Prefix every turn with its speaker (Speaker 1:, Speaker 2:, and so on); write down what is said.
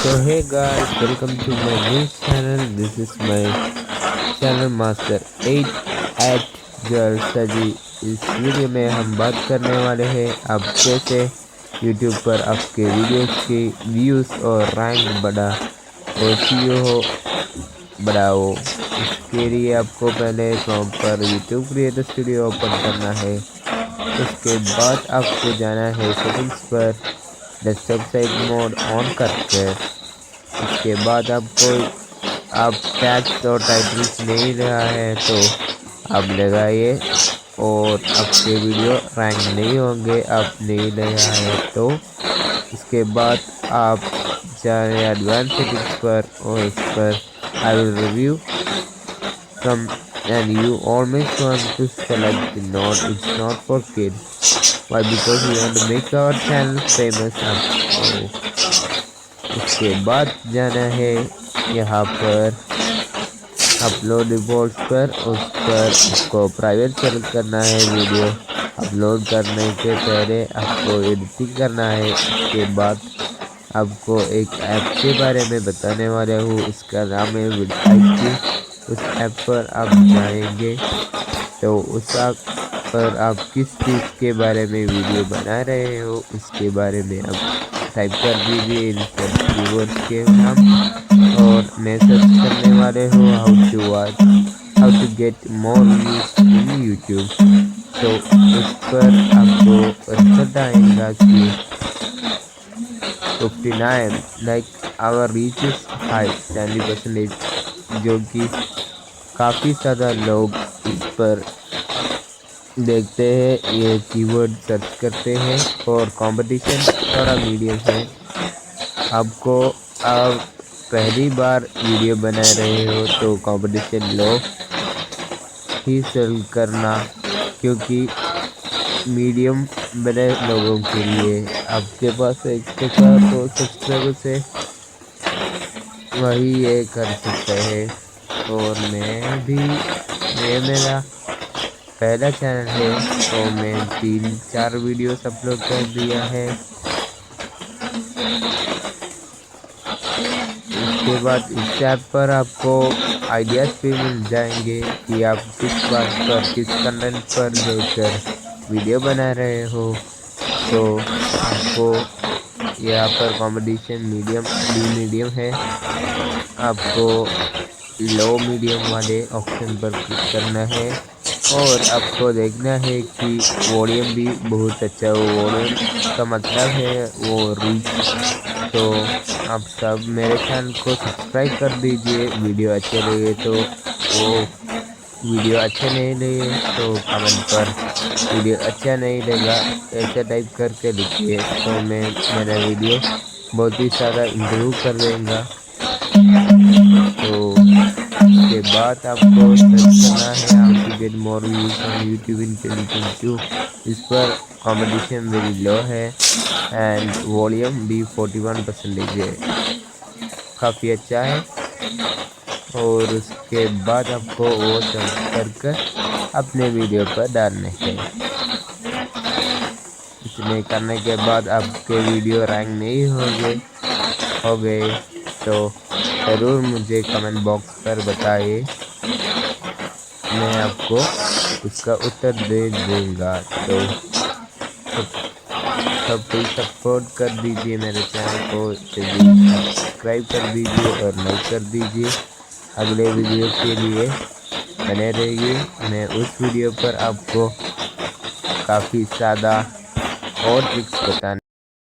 Speaker 1: So hey guys, welcome to my new channel. This is my channel master 8 at joyalsaji। इस video में हम बात करने वाले हैं आप कैसे YouTube पर आपके वीडियोस के व्यूज और रैंक बढ़ाओ। इसके लिए आपको पहले क्रोम पर YouTube क्रिएटर स्टूडियो ओपन करना है। उसके बाद आपको जाना है सेटिंग्स पर, डेस्कटॉप साइड मोड ऑन करके। इसके बाद आप टैग्स और टाइटल्स नहीं रहा है तो आप लगाइए, और आपके वीडियो रैंक नहीं होंगे आप नहीं लगा है तो। इसके बाद आप जाए एडवांस सेटिंग्स पर, और इस पर I will review from, and you always want to select the note it's not for kids. Why? Because we want to make our channel famous up। उसके बाद जाना है यहाँ पर अपलोड रिपोर्ट्स पर। उस पर आपको प्राइवेट सेलेक्ट करना है। वीडियो अपलोड करने के पहले आपको एडिटिंग करना है। उसके बाद आपको एक ऐप के बारे में बताने वाला हूँ, उसका नाम है विडआईक्यू। उस ऐप पर आप जाएंगे तो उस ऐप पर आप किस चीज़ के बारे में वीडियो बना रहे हो उसके बारे में आप टाइप कर दीजिए इन सब कीवर्ड्स के नाम, और मैं सर्च करने वाले हूँ how to get more views in YouTube. तो उस पर आपको रिजल्ट आएगा कि 59 like our reach is high 70%, जो कि काफ़ी ज़्यादा लोग इस पर देखते हैं, ये कीवर्ड सर्च करते हैं। और कंपटीशन थोड़ा मीडियम है। आपको आप पहली बार वीडियो बना रहे हो तो कंपटीशन लो ही सेल करना, क्योंकि मीडियम बड़े लोगों के लिए आपके पास एक्स्ट्रा तो सब्सक्राइबर से वही ये कर सकते हैं। और ये मेरा पहला चैनल है तो मैं 3-4 वीडियोस अपलोड कर दिया है। उसके बाद इस ऐप पर आपको आइडियाज़ भी मिल जाएंगे कि आप किस बात पर, किस कंटेंट पर देखकर वीडियो बना रहे हो। तो आपको यहाँ पर कंपटीशन मीडियम है। आपको लो मीडियम वाले ऑप्शन पर क्लिक करना है, और आपको देखना है कि वॉल्यूम भी बहुत अच्छा हो। वॉल्यूम का मतलब है वो रीच। तो आप सब मेरे चैनल को सब्सक्राइब कर दीजिए। वीडियो अच्छे लगे तो वीडियो अच्छे नहीं लगे तो कमेंट पर वीडियो अच्छा नहीं लगा ऐसे टाइप करके लिखिए, तो मैं मेरा वीडियो बहुत ही ज़्यादा इम्प्रूव कर देगा। तो के बाद आपको सर्च करना है how to get more views on YouTube in 2022। इस पर कंपटीशन वेरी लो है एंड वॉल्यूम भी 41% है, काफ़ी अच्छा है। और उसके बाद आपको वो सर्च कर अपने वीडियो पर डालने हैं। इतने करने के बाद आपके वीडियो रैंक नहीं हो गए तो ज़रूर मुझे कमेंट बॉक्स पर बताइए, मैं आपको उसका उत्तर दे दूँगा। तो सब कोई सपोर्ट कर दीजिए मेरे चैनल को, सब्सक्राइब कर दीजिए और लाइक कर दीजिए। अगले वीडियो के लिए बने रहिए। मैं उस वीडियो पर आपको काफ़ी ज़्यादा और ट्रिक्स बताने